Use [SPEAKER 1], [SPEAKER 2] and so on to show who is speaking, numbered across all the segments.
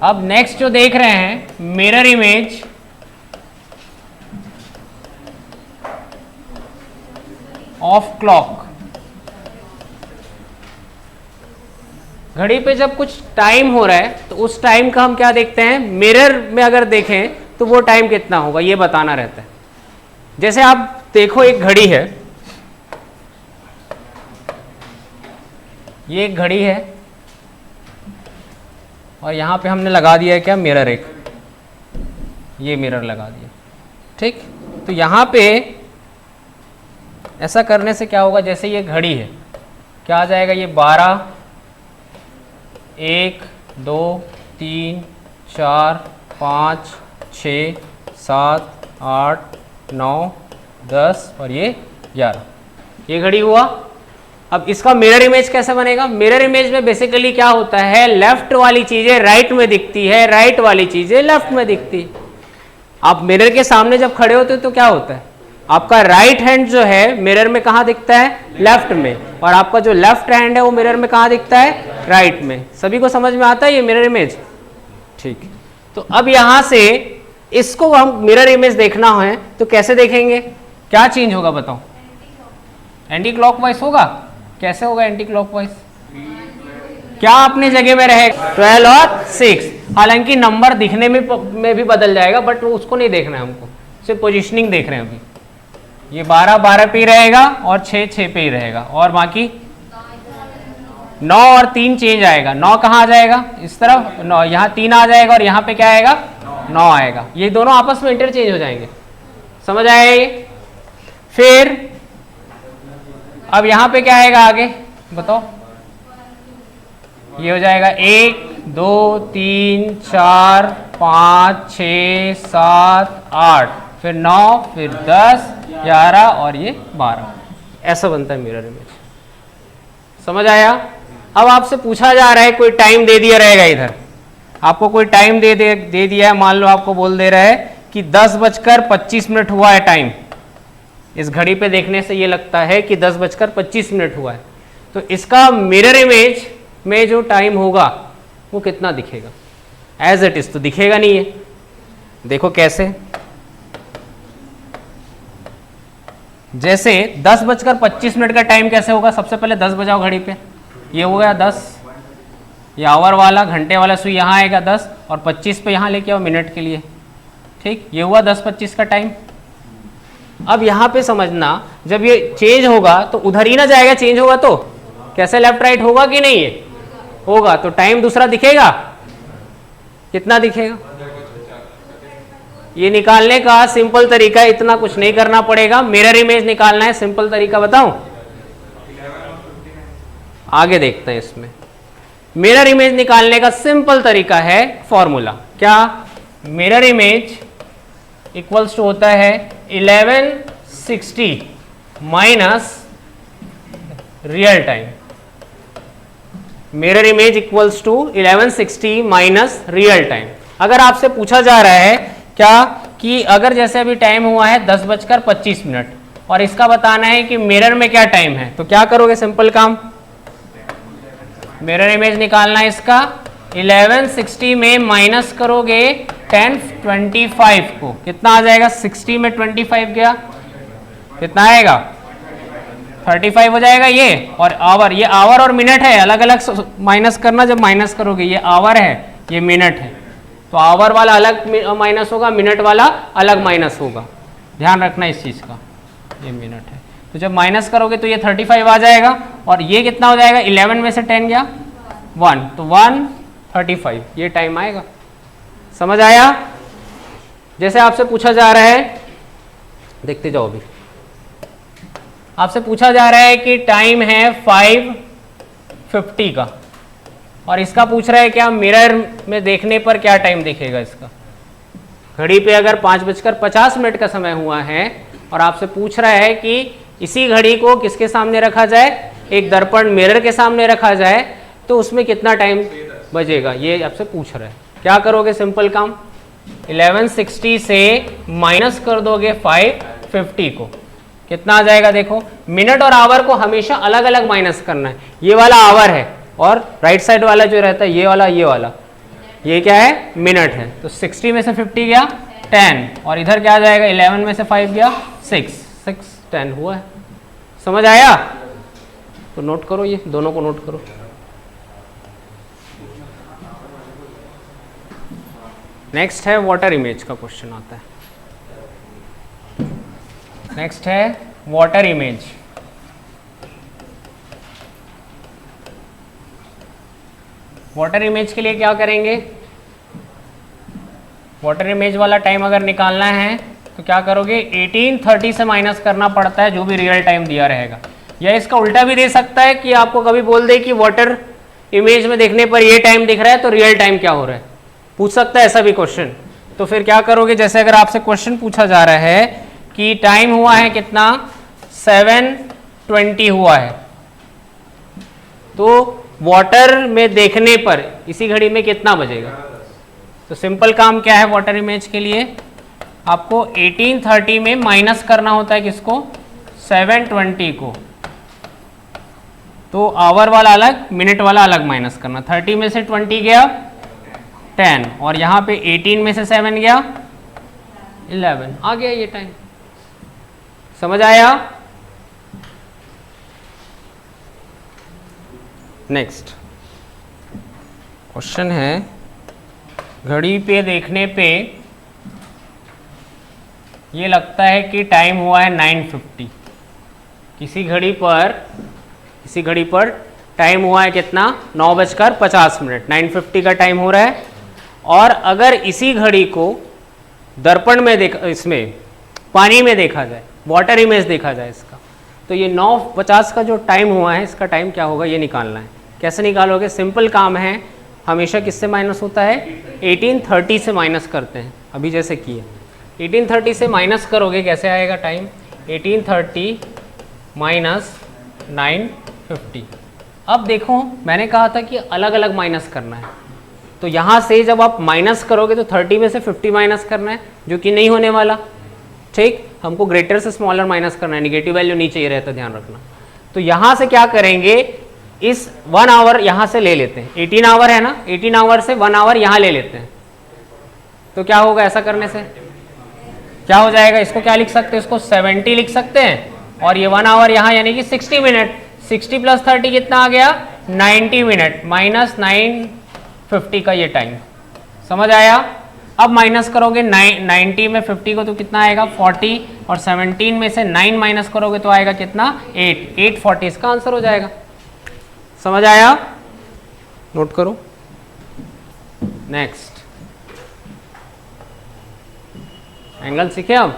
[SPEAKER 1] अब नेक्स्ट जो देख रहे हैं मिरर इमेज ऑफ क्लॉक। घड़ी पे जब कुछ टाइम हो रहा है तो उस टाइम का हम क्या देखते हैं, मिरर में अगर देखें तो वो टाइम कितना होगा ये बताना रहता है। जैसे आप देखो एक घड़ी है, ये एक घड़ी है और यहां पे हमने लगा दिया है क्या, मिरर, एक ये मिरर लगा दिया, ठीक। तो यहां पे ऐसा करने से क्या होगा, जैसे ये घड़ी है क्या आ जाएगा, ये 12, 1, 2, 3, 4, 5, 6, 7, 8, 9, 10 और ये 11, ये घड़ी हुआ। अब इसका मिरर इमेज कैसे बनेगा, मिरर इमेज में बेसिकली क्या होता है, लेफ्ट वाली चीजें राइट में दिखती है, राइट वाली चीजें लेफ्ट में दिखती है। आप मिरर के सामने जब खड़े होते हो तो क्या होता है, आपका राइट हैंड जो है मिरर में कहाँ दिखता है, लेफ्ट में, और आपका जो लेफ्ट हैंड है वो मिरर में कहाँ दिखता है, राइट में। सभी को समझ में आता है ये मिरर इमेज, ठीक। तो अब यहां से इसको हम मिरर इमेज देखना है तो कैसे देखेंगे, क्या चेंज होगा बताओ, एंटी क्लॉकवाइज होगा। कैसे होगा एंटी क्लॉकवाइज, क्या अपनी जगह में रहे 12 और 6, हालांकि नंबर दिखने में भी बदल जाएगा बट उसको नहीं देखना है हमको, सिर्फ पोजीशनिंग देख रहे हैं अभी। ये 12 12 पे ही रहेगा और 6 6 पे ही रहेगा, और बाकी 9 और 3 चेंज आएगा। 9 कहाँ आ जाएगा, इस तरफ 9, यहाँ 3 आ जाएगा और यहाँ पे क्या आएगा 9 आएगा। ये दोनों आपस में इंटरचेंज हो जाएंगे, समझ आएगा ये। फिर अब यहाँ पे क्या आएगा आगे बताओ, ये हो जाएगा 1 2 3 4 5 6 7 8, फिर 9, फिर 10 11 और ये 12, ऐसा बनता है मिरर इमेज, समझ आया। अब आपसे पूछा जा रहा है, कोई टाइम दे दिया रहेगा इधर, आपको कोई टाइम दे दिया है, मान लो आपको बोल दे रहा है कि 10:25 हुआ है टाइम। इस घड़ी पे देखने से ये लगता है कि 10:25 हुआ है, तो इसका मिरर इमेज में जो टाइम होगा वो कितना दिखेगा, एज इट इज तो दिखेगा नहीं है। देखो कैसे, जैसे 10:25 का टाइम कैसे होगा, सबसे पहले 10 बजाओ घड़ी पे, ये हो गया 10, ये आवर वाला घंटे वाला सुई यहाँ आएगा 10 और 25 पे यहाँ लेके आओ मिनट के लिए, ठीक। ये हुआ 10:25 का टाइम। अब यहाँ पे समझना, जब ये चेंज होगा तो उधर ही ना जाएगा, चेंज होगा तो कैसे लेफ्ट राइट होगा कि नहीं, है होगा, तो टाइम दूसरा दिखेगा, कितना दिखेगा। ये निकालने का सिंपल तरीका, इतना कुछ नहीं करना पड़ेगा, मिरर इमेज निकालना है, सिंपल तरीका बताऊं, आगे देखते हैं। इसमें मिरर इमेज निकालने का सिंपल तरीका है, फॉर्मूला क्या, मिरर इमेज इक्वल्स टू होता है 1160 minus real time. Mirror image equals to 1160 minus real time. अगर आपसे पूछा जा रहा है क्या कि अगर जैसे अभी टाइम हुआ है 10:25 और इसका बताना है कि मिरर में क्या टाइम है, तो क्या करोगे, सिंपल काम, मिरर इमेज निकालना है इसका, 1160 में माइनस करोगे 1025 को, कितना आ जाएगा, 60 में 25 गया, कितना आएगा 35 हो जाएगा ये, और आवर, ये आवर और मिनट है, अलग अलग माइनस करना, जब माइनस करोगे ये आवर है ये मिनट है, तो आवर वाला अलग माइनस होगा, मिनट वाला अलग माइनस होगा, ध्यान रखना इस चीज का, ये मिनट है। तो जब माइनस करोगे तो ये 35 आ जाएगा, और ये कितना हो जाएगा, 11 में से 10 गया 1, तो 1:35 ये टाइम आएगा, समझ आया। जैसे आपसे पूछा जा रहा है, देखते जाओ, अभी आपसे पूछा जा रहा है कि टाइम है 5:50 का, और इसका पूछ रहा है क्या, मिरर में देखने पर क्या टाइम दिखेगा इसका। घड़ी पे अगर 5:50 का समय हुआ है और आपसे पूछ रहा है कि इसी घड़ी को किसके सामने रखा जाए, एक दर्पण मिरर के सामने रखा जाए, तो उसमें कितना टाइम बजेगा, ये आपसे पूछ रहा है। क्या करोगे, सिंपल काम, 1160 से माइनस कर दोगे 550 को, कितना आ जाएगा, देखो मिनट और आवर को हमेशा अलग अलग माइनस करना है। ये वाला आवर है और राइट साइड वाला जो रहता है ये वाला ये क्या है, मिनट है। तो 60 में से 50 गया 10, और इधर क्या आ जाएगा, 11 में से 5 गया 6, 6 10 हुआ है। समझ आया? तो नोट करो, ये दोनों को नोट करो। नेक्स्ट है वाटर इमेज का क्वेश्चन आता है। नेक्स्ट है वाटर इमेज। वाटर इमेज के लिए क्या करेंगे, वाटर इमेज वाला टाइम अगर निकालना है तो क्या करोगे, 1830 से माइनस करना पड़ता है जो भी रियल टाइम दिया रहेगा। या इसका उल्टा भी दे सकता है कि आपको कभी बोल दे कि वाटर इमेज में देखने पर ये टाइम दिख रहा है तो रियल टाइम क्या हो रहा है, पूछ सकता है ऐसा भी क्वेश्चन। तो फिर क्या करोगे, जैसे अगर आपसे क्वेश्चन पूछा जा रहा है कि टाइम हुआ है कितना, 7:20 हुआ है, तो वाटर में देखने पर इसी घड़ी में कितना बजेगा। तो सिंपल काम क्या है वाटर इमेज के लिए, आपको 1830 में माइनस करना होता है किसको, 720 को। तो आवर वाला अलग, मिनट वाला अलग माइनस करना। 30 में से 20 गया 10, और यहाँ पे 18 में से 7 गया 11, आ गया ये टाइम। समझ आया? नेक्स्ट क्वेश्चन है, घड़ी पे देखने पे ये लगता है कि टाइम हुआ है 9:50। किसी घड़ी पर टाइम हुआ है कितना, 9:50। 9:50 का टाइम हो रहा है। और अगर इसी घड़ी को दर्पण में इसमें पानी में देखा जाए, वाटर इमेज देखा जाए इसका, तो ये 9:50 का जो टाइम हुआ है इसका टाइम क्या होगा ये निकालना है। कैसे निकालोगे, सिंपल काम है, हमेशा किससे माइनस होता है, 1830 से माइनस करते हैं। अभी जैसे किए 1830 से माइनस करोगे, कैसे आएगा टाइम, 1830 माइनस 9:50। अब देखो मैंने कहा था कि अलग अलग माइनस करना है, तो यहाँ से जब आप माइनस करोगे तो 30 में से 50 माइनस करना है, जो कि नहीं होने वाला। ठीक, हमको ग्रेटर से स्मॉलर माइनस करना है, निगेटिव वैल्यू नीचे ही रहता, ध्यान रखना। तो यहाँ से क्या करेंगे, इस 1 आवर यहाँ से ले लेते हैं, 18 आवर है ना, 18 आवर से 1 आवर यहाँ ले लेते हैं। तो क्या होगा, ऐसा करने से क्या हो जाएगा, इसको क्या लिख सकते हैं, इसको 70 लिख सकते हैं, और ये 1 आवर यहाँ यानी कि 60 मिनट। 60 + 30 कितना आ गया, 90 मिनट, माइनस 9:50 का ये टाइम। समझ आया? अब माइनस करोगे 90 में 50 को तो कितना आएगा 40, और 17 में से 9 माइनस करोगे तो आएगा कितना 840, इसका आंसर हो जाएगा। समझ आया? नोट करो। नेक्स्ट एंगल सीखे अब।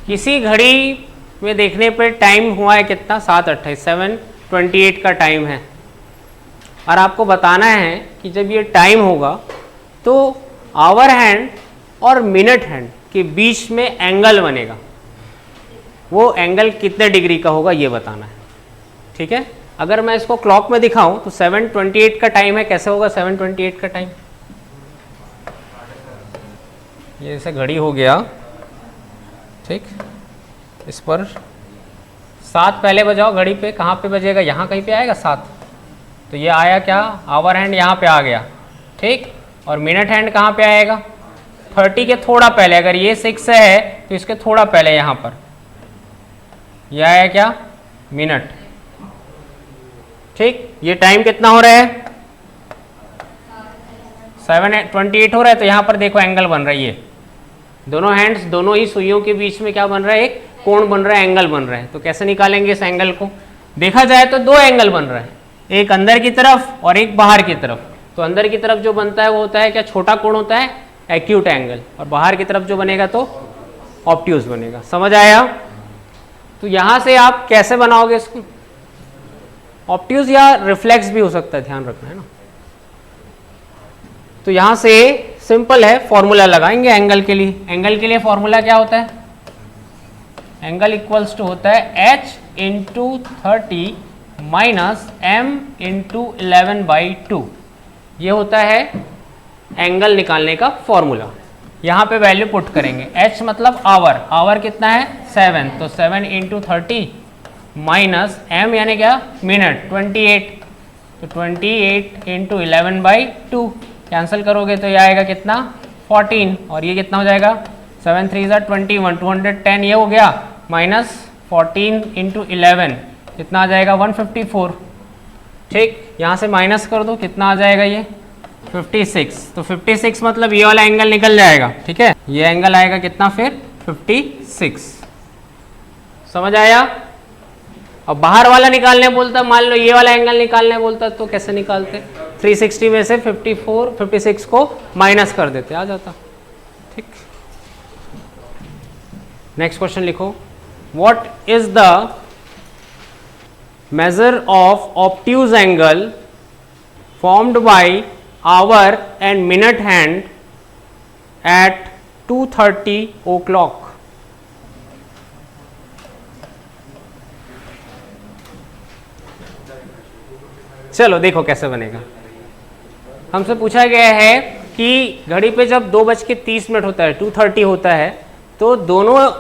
[SPEAKER 1] किसी घड़ी में देखने पर टाइम हुआ है कितना, 7:28, 7:28 का टाइम है, और आपको बताना है कि जब ये टाइम होगा तो आवर हैंड और मिनट हैंड के बीच में एंगल बनेगा, वो एंगल कितने डिग्री का होगा ये बताना है। ठीक है, अगर मैं इसको क्लॉक में दिखाऊं तो 7:28 का टाइम है, कैसे होगा 7:28 का टाइम, ये जैसे घड़ी हो गया, ठीक, इस पर 7 पहले बजाओ घड़ी पे, कहाँ पे बजेगा, यहाँ कहीं पे आएगा 7, तो ये आया क्या, आवर हैंड यहाँ पे आ गया। ठीक, और मिनट हैंड कहाँ पे आएगा, 30 के थोड़ा पहले, अगर ये 6 है तो इसके थोड़ा पहले यहाँ पर यह आया क्या, मिनट। ठीक, ये टाइम कितना हो रहा है, 7:28 हो रहा है, तो यहाँ पर देखो एंगल बन रही है, दोनों हैंड्स, दोनों ही सुइयों के बीच में क्या बन रहा है, एक कोण बन रहा है, एंगल बन रहा है। तो कैसे निकालेंगे इस एंगल को, देखा जाए तो 2 एंगल बन रहा है, एक अंदर की तरफ और एक बाहर की तरफ। तो अंदर की तरफ जो बनता है वो होता है क्या, छोटा कोण होता है, एक्यूट एंगल, और बाहर की तरफ जो बनेगा तो ऑब्ट्यूज बनेगा। समझ आया? तो यहाँ से आप कैसे बनाओगे इसको, ऑब्ट्यूज या रिफ्लेक्स भी हो सकता है, ध्यान रखना है ना। तो यहाँ से सिंपल है, फॉर्मूला लगाएंगे एंगल के लिए। एंगल के लिए फॉर्मूला क्या होता है, एंगल इक्वल्स टू होता है h × 30 माइनस m × 11/2। ये होता है एंगल निकालने का फॉर्मूला। यहाँ पे वैल्यू पुट करेंगे, h मतलब आवर, आवर कितना है 7, तो 7 × 30 माइनस m यानी क्या मिनट 28, तो 28 इंटू 11/2 कैंसिल करोगे तो ये आएगा कितना 14, और ये कितना हो जाएगा 7 3 21, 210 ये हो गया, माइनस 14 इंटू 11 कितना आ जाएगा 154। ठीक, यहाँ से माइनस कर दो, कितना आ जाएगा ये 56, तो 56 मतलब ये वाला एंगल निकल जाएगा। ठीक है, ये एंगल आएगा कितना फिर 56। समझ आया? अब बाहर वाला निकालने बोलता, मान लो ये वाला एंगल निकालने बोलता तो कैसे निकालते, 360 में से 56 को माइनस कर देते, आ जाता। ठीक, नेक्स्ट क्वेश्चन लिखो, what is the measure of obtuse angle formed by hour and minute hand at 2:30 o'clock। चलो देखो कैसे बनेगा। हमसे पूछा गया है कि घड़ी पे जब 2:30 होता है 2:30 होता है, तो दोनों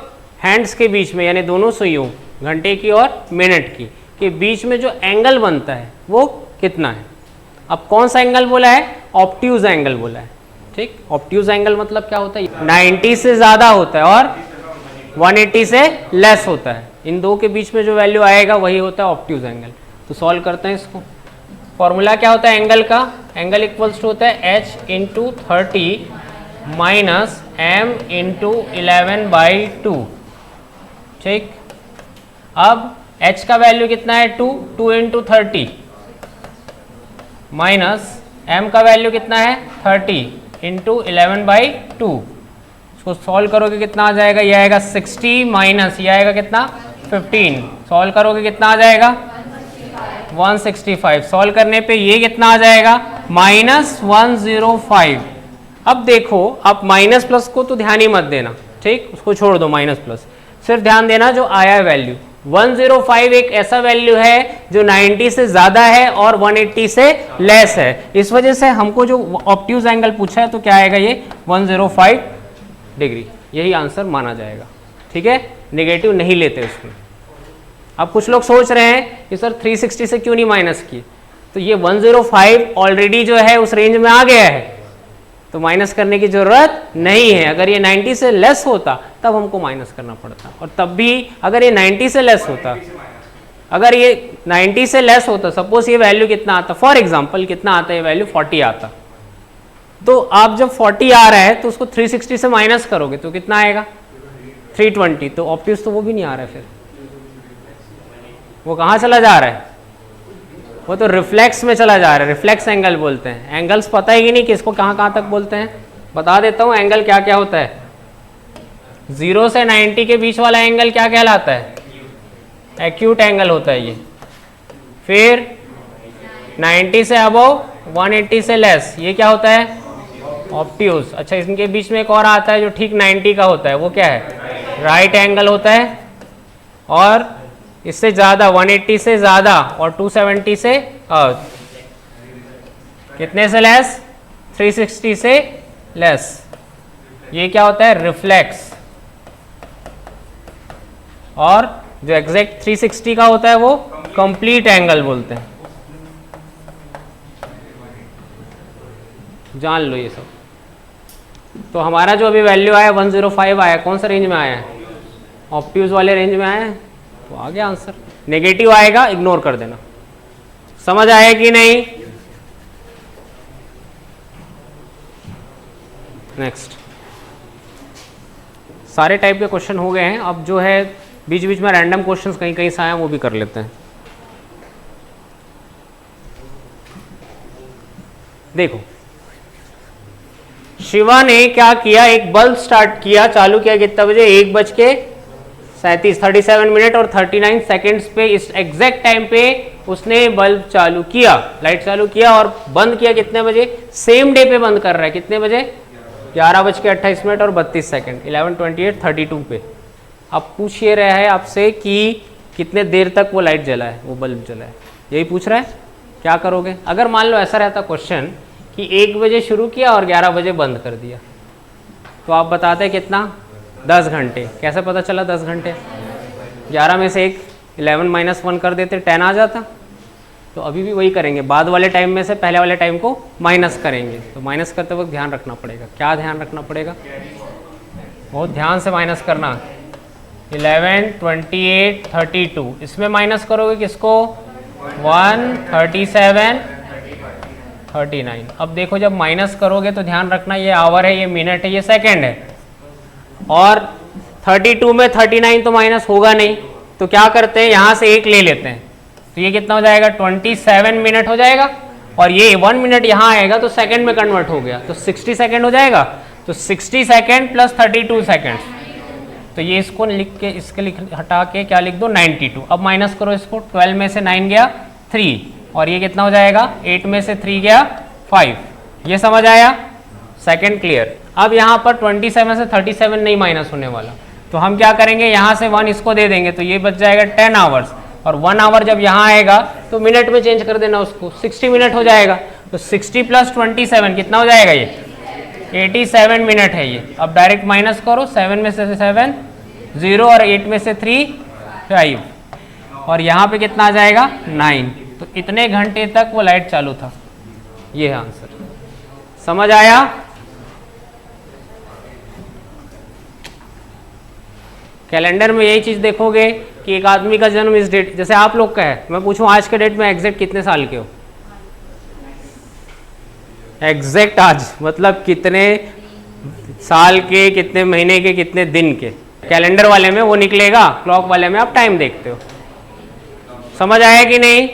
[SPEAKER 1] हैंड्स के बीच में यानी दोनों सुइयों घंटे की और मिनट की के बीच में जो एंगल बनता है वो कितना है। अब कौन सा एंगल बोला है, ऑब्ट्यूज एंगल बोला है। ठीक, ऑब्ट्यूज एंगल मतलब क्या होता है, 90 से ज़्यादा होता है और 180 से लेस होता है, इन दो के बीच में जो वैल्यू आएगा वही होता है ऑब्ट्यूज एंगल। तो सॉल्व करते हैं इसको। फॉर्मूला क्या होता है एंगल का, एंगल इक्वल्स टू होता है h into 30 minus m into 11/2। ठीक, अब h का वैल्यू कितना है 2 इंटू 30 माइनस m का वैल्यू कितना है 30 इंटू 11/2। इसको सॉल्व करोगे कितना आ जाएगा, ये आएगा 60 माइनस ये आएगा कितना 15, सॉल्व करोगे कितना आ जाएगा 165। सॉल्व करने पे ये कितना आ जाएगा -105। अब देखो, आप माइनस प्लस को तो ध्यान ही मत देना, ठीक, उसको छोड़ दो माइनस प्लस, सिर्फ ध्यान देना जो आया है वैल्यू 105 एक ऐसा वैल्यू है जो 90 से ज़्यादा है और 180 से लेस है। इस वजह से हमको जो ऑब्ट्यूज एंगल पूछा है तो क्या आएगा ये 105 डिग्री, यही आंसर माना जाएगा। ठीक है, नेगेटिव नहीं लेते उसमें। अब कुछ लोग सोच रहे हैं कि सर 360 से क्यों नहीं माइनस किए, तो ये 105 ऑलरेडी जो है उस रेंज में आ गया है, तो माइनस करने की जरूरत नहीं है। अगर ये 90 से लेस होता तब हमको माइनस करना पड़ता, और तब भी अगर ये 90 से लेस होता, अगर ये 90 से लेस होता, सपोज ये वैल्यू कितना आता, फॉर एग्जांपल कितना आता है, ये वैल्यू 40 आता, तो आप जब 40 आ रहा है तो उसको 360 से माइनस करोगे तो कितना आएगा 320, तो ऑब्ट्यूज तो वो भी नहीं आ रहा है, फिर वो कहाँ चला जा रहा है, वो तो रिफ्लेक्स में चला जा रहा है। रिफ्लेक्स एंगल बोलते हैं। एंगल्स पता ही नहीं कि इसको कहाँ कहाँ तक बोलते हैं, बता देता हूँ एंगल क्या क्या होता है। 0 से 90 के बीच वाला एंगल क्या कहलाता है, एक्यूट एंगल होता है ये। फिर 90 से अबव 180 से लेस, ये क्या होता है ऑब्ट्यूज। अच्छा, इनके बीच में एक और आता है जो ठीक 90 का होता है, वो क्या है राइट एंगल होता है, और इससे ज़्यादा 180 से ज़्यादा और 270 से कितने से लेस 360 से लेस, ये क्या होता है रिफ्लेक्स। और जो एग्जैक्ट 360 का होता है वो कंप्लीट एंगल बोलते हैं। जान लो ये सब। तो हमारा जो अभी वैल्यू आया 105 आया, कौन सा रेंज में आया है, ऑब्ट्यूज वाले रेंज में आया है, तो आ गया आंसर। नेगेटिव आएगा इग्नोर कर देना। समझ आया कि नहीं? नेक्स्ट, सारे टाइप के क्वेश्चन हो गए हैं। अब जो है बीच बीच में रैंडम क्वेश्चंस कहीं कहीं से आए वो भी कर लेते हैं। देखो, शिवा ने क्या किया, एक बल्ब स्टार्ट किया, चालू किया कितना बजे 1:37 मिनट और 39 सेकेंड्स पे, इस एग्जैक्ट टाइम पे उसने बल्ब चालू किया, लाइट चालू किया, और बंद किया कितने बजे, सेम डे पे बंद कर रहा है, कितने बजे 11:28 मिनट और 32 सेकेंड 11:28:32 पे। अब पूछ ये रहा है आपसे कि कितने देर तक वो लाइट जला है, वो बल्ब जला है, यही पूछ रहा है। क्या करोगे अगर मान लो ऐसा रहता क्वेश्चन कि 1 बजे शुरू किया और 11 बजे बंद कर दिया, तो आप बताते कितना 10 घंटे। कैसे पता चला 10 घंटे, 11 में से 1 11 माइनस 1 कर देते 10 आ जाता। तो अभी भी वही करेंगे, बाद वाले टाइम में से पहले वाले टाइम को माइनस करेंगे। तो माइनस करते वक्त ध्यान रखना पड़ेगा, क्या ध्यान रखना पड़ेगा, बहुत ध्यान से माइनस करना। 11, 28, 32, इसमें माइनस करोगे किसको, 1, 37, 39। अब देखो जब माइनस करोगे तो ध्यान रखना ये आवर है, ये मिनट है, ये सेकंड है, और 32 में 39 तो माइनस होगा नहीं, तो क्या करते हैं यहाँ से 1 ले लेते हैं। तो ये कितना हो जाएगा, 27 मिनट हो जाएगा, और ये 1 मिनट यहाँ आएगा तो सेकंड में कन्वर्ट हो गया, तो 60 सेकंड हो जाएगा। तो 60 सेकंड प्लस 32 सेकंड, तो ये इसको लिख के हटा के क्या लिख दो, 92। अब माइनस करो इसको, 12 में से 9 गया 3, और ये कितना हो जाएगा, 8 में से 3 गया 5। ये समझ आया, सेकंड क्लियर। अब यहाँ पर 27 से 37 नहीं माइनस होने वाला, तो हम क्या करेंगे, यहाँ से 1 इसको दे देंगे, तो ये बच जाएगा 10 आवर्स, और 1 आवर जब यहाँ आएगा तो मिनट में चेंज कर देना उसको, 60 मिनट हो जाएगा। तो 60 प्लस 27 कितना हो जाएगा, ये 87 मिनट है ये। अब डायरेक्ट माइनस करो, 7 में से 7 0, और 8 में से 3 5, और यहाँ पे कितना आ जाएगा, 9। तो इतने घंटे तक वो लाइट चालू था। ये है आंसर, समझ आया। कैलेंडर में यही चीज देखोगे कि एक आदमी का जन्म इस डेट, जैसे आप लोग का है, मैं पूछूं आज के डेट में एग्जैक्ट कितने साल के हो, एग्जैक्ट आज मतलब कितने साल के, कितने महीने के, कितने दिन के। कैलेंडर वाले में वो निकलेगा, क्लॉक वाले में आप टाइम देखते हो। समझ आया कि नहीं।